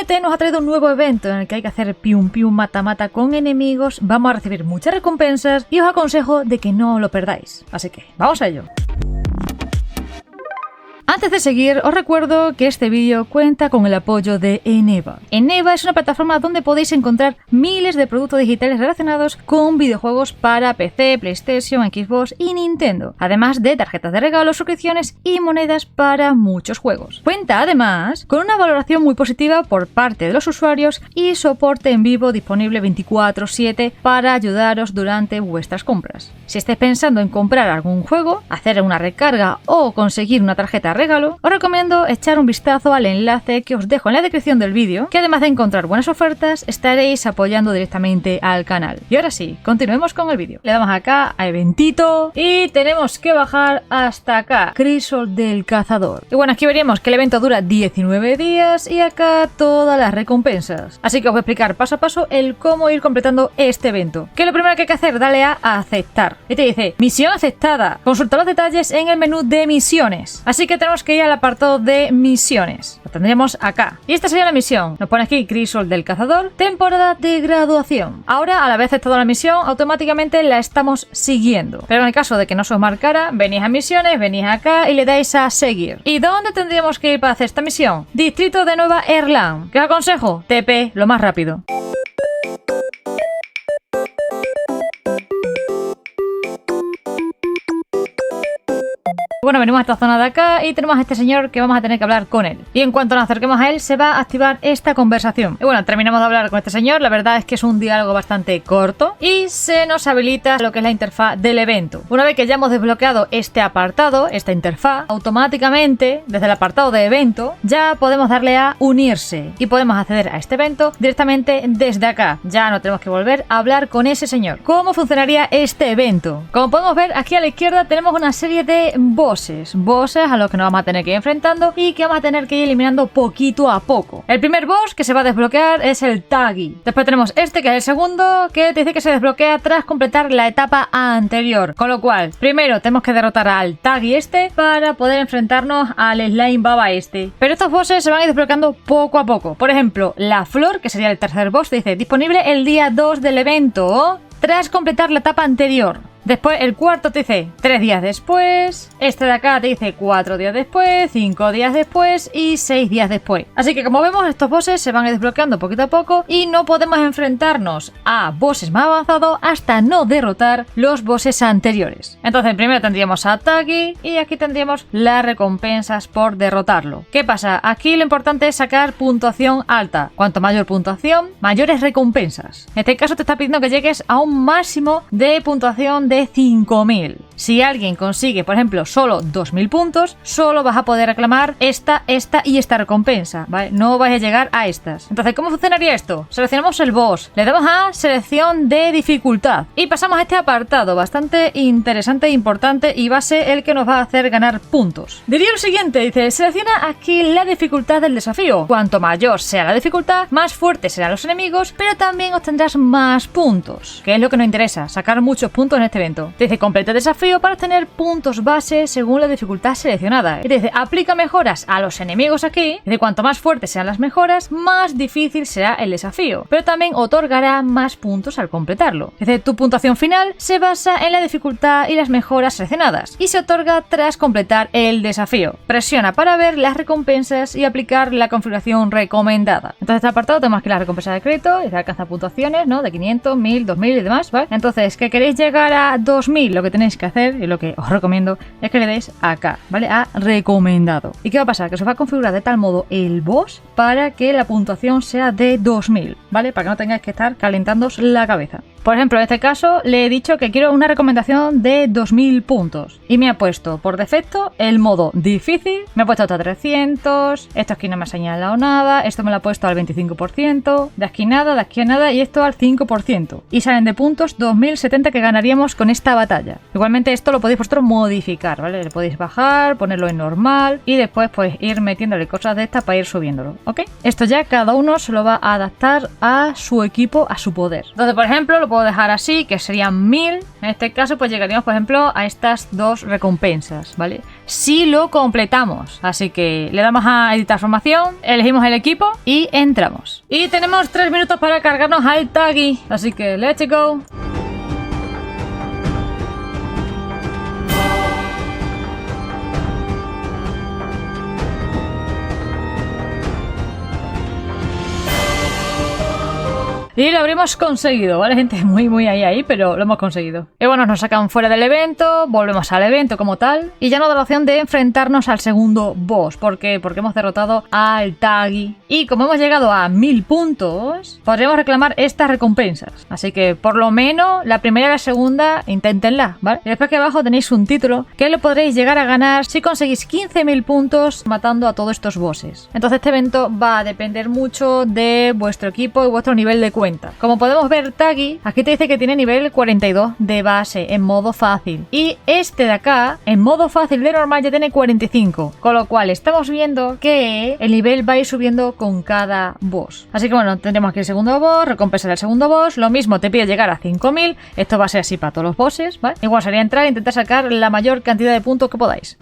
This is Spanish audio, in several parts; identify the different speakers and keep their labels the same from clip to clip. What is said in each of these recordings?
Speaker 1: GT nos ha traído un nuevo evento en el que hay que hacer pium pium mata mata con enemigos, vamos a recibir muchas recompensas y os aconsejo de que no lo perdáis. Así que vamos a ello. Antes de seguir, os recuerdo que este vídeo cuenta con el apoyo de Eneba. Eneba es una plataforma donde podéis encontrar miles de productos digitales relacionados con videojuegos para PC, PlayStation, Xbox y Nintendo, además de tarjetas de regalo, suscripciones y monedas para muchos juegos. Cuenta además con una valoración muy positiva por parte de los usuarios y soporte en vivo disponible 24/7 para ayudaros durante vuestras compras. Si estáis pensando en comprar algún juego, hacer una recarga o conseguir una tarjeta de regalo, os recomiendo echar un vistazo al enlace que os dejo en la descripción del vídeo, que además de encontrar buenas ofertas, estaréis apoyando directamente al canal. Y ahora sí, continuemos con el vídeo. Le damos acá a eventito y tenemos que bajar hasta acá, Crisol del Cazador. Y bueno, aquí veríamos que el evento dura 19 días y acá todas las recompensas. Así que os voy a explicar paso a paso el cómo ir completando este evento. Que lo primero que hay que hacer, dale a aceptar. Y te dice, misión aceptada. Consulta los detalles en el menú de misiones. Así que tenemos que ir al apartado de misiones. Lo tendríamos acá. Y esta sería la misión. Nos pone aquí Crisol del Cazador, temporada de graduación. Ahora, al haber aceptado la misión, automáticamente la estamos siguiendo. Pero en el caso de que no se os marcara, venís a misiones, venís acá y le dais a seguir. ¿Y dónde tendríamos que ir para hacer esta misión? Distrito de Nueva Erland. ¿Qué os aconsejo? TP, lo más rápido. Bueno, venimos a esta zona de acá y tenemos a este señor que vamos a tener que hablar con él. Y en cuanto nos acerquemos a él, se va a activar esta conversación. Y bueno, terminamos de hablar con este señor. La verdad es que es un diálogo bastante corto y se nos habilita lo que es la interfaz del evento. Una vez que ya hemos desbloqueado este apartado, esta interfaz, automáticamente, desde el apartado de evento, ya podemos darle a unirse y podemos acceder a este evento directamente desde acá. Ya no tenemos que volver a hablar con ese señor. ¿Cómo funcionaría este evento? Como podemos ver, aquí a la izquierda tenemos una serie de bosses a los que nos vamos a tener que ir enfrentando y que vamos a tener que ir eliminando poquito a poco. El primer boss que se va a desbloquear es el Taggy. Después tenemos este, que es el segundo, que te dice que se desbloquea tras completar la etapa anterior. Con lo cual, primero tenemos que derrotar al Taggy este para poder enfrentarnos al Slime Baba este. Pero estos bosses se van a ir desbloqueando poco a poco. Por ejemplo, la flor, que sería el tercer boss, te dice disponible el día 2 del evento tras completar la etapa anterior. Después el cuarto te dice 3 días después, este de acá te dice 4 días después, 5 días después y 6 días después. Así que como vemos, estos bosses se van a ir desbloqueando poquito a poco y no podemos enfrentarnos a bosses más avanzados hasta no derrotar los bosses anteriores. Entonces primero tendríamos a Taggy y aquí tendríamos las recompensas por derrotarlo. ¿Qué pasa? Aquí lo importante es sacar puntuación alta. Cuanto mayor puntuación, mayores recompensas. En este caso te está pidiendo que llegues a un máximo de puntuación de 5000. Si alguien consigue, por ejemplo, solo 2000 puntos, solo vas a poder reclamar esta y esta recompensa, ¿vale? No vais a llegar a estas. Entonces, ¿cómo funcionaría esto? Seleccionamos el boss, le damos a selección de dificultad y pasamos a este apartado bastante interesante e importante y va a ser el que nos va a hacer ganar puntos. Diría lo siguiente, dice, selecciona aquí la dificultad del desafío. Cuanto mayor sea la dificultad, más fuertes serán los enemigos, pero también obtendrás más puntos, que es lo que nos interesa, sacar muchos puntos en este evento. Te dice completa el desafío para obtener puntos base según la dificultad seleccionada. Y te dice aplica mejoras a los enemigos aquí. Dice cuanto más fuertes sean las mejoras, más difícil será el desafío, pero también otorgará más puntos al completarlo. Dice tu puntuación final se basa en la dificultad y las mejoras seleccionadas y se otorga tras completar el desafío. Presiona para ver las recompensas y aplicar la configuración recomendada. Entonces este apartado tenemos aquí las recompensas de crédito y se alcanza puntuaciones, ¿no? De 500, 1000, 2000 y demás, ¿vale? Entonces, ¿que queréis llegar a 2000? Lo que tenéis que hacer y lo que os recomiendo es que le deis acá, ¿vale? A recomendado. ¿Y qué va a pasar? Que se va a configurar de tal modo el boss para que la puntuación sea de 2000, ¿vale? Para que no tengáis que estar calentándoos la cabeza. Por ejemplo, en este caso le he dicho que quiero una recomendación de 2000 puntos y me ha puesto por defecto el modo difícil, me ha puesto hasta 300, esto aquí no me ha señalado nada, esto me lo ha puesto al 25%, de aquí nada y esto al 5%. Y salen de puntos 2070 que ganaríamos con esta batalla. Igualmente esto lo podéis vosotros modificar, ¿vale? Le podéis bajar, ponerlo en normal y después pues ir metiéndole cosas de estas para ir subiéndolo, ¿ok? Esto ya cada uno se lo va a adaptar a su equipo, a su poder. Entonces, por ejemplo, lo puedo dejar así, que serían 1000. En este caso, pues llegaríamos, por ejemplo, a estas 2 recompensas, ¿vale? Si lo completamos. Así que le damos a editar formación, elegimos el equipo y entramos. Y tenemos 3 minutos para cargarnos al Taggy. Así que let's go. Y lo habremos conseguido, ¿vale, gente? Muy ahí, pero lo hemos conseguido. Y bueno, nos sacan fuera del evento, volvemos al evento como tal, y ya nos da la opción de enfrentarnos al segundo boss. ¿Por qué? Porque hemos derrotado al Taggy. Y como hemos llegado a 1000 puntos, podremos reclamar estas recompensas. Así que por lo menos la primera y la segunda, inténtenla, ¿vale? Y después aquí abajo tenéis un título que lo podréis llegar a ganar si conseguís 15.000 puntos matando a todos estos bosses. Entonces este evento va a depender mucho de vuestro equipo y vuestro nivel de cuenta. Como podemos ver, Taggy aquí te dice que tiene nivel 42 de base en modo fácil, y este de acá en modo fácil de normal ya tiene 45, con lo cual estamos viendo que el nivel va a ir subiendo con cada boss. Así que bueno, tendremos aquí el segundo boss, recompensa del segundo boss, lo mismo te pide llegar a 5000, esto va a ser así para todos los bosses, ¿vale? Igual sería entrar e intentar sacar la mayor cantidad de puntos que podáis.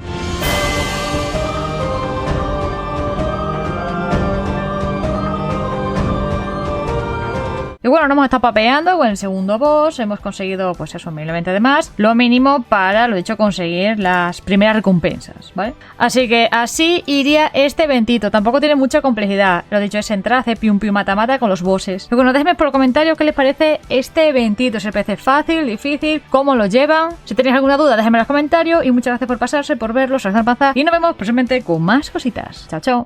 Speaker 1: Y bueno, nos hemos estado papeando con el segundo boss, hemos conseguido pues eso, 1020 de más, lo mínimo para, lo dicho, conseguir las primeras recompensas, ¿vale? Así que así iría este eventito, tampoco tiene mucha complejidad, lo dicho, es entrar, hacer pium pium mata mata con los bosses. Y bueno, déjenme por los comentarios qué les parece este eventito, si les parece fácil, difícil, cómo lo llevan. Si tenéis alguna duda, déjenme en los comentarios y muchas gracias por pasarse, por verlos, y nos vemos próximamente con más cositas. Chao, chao.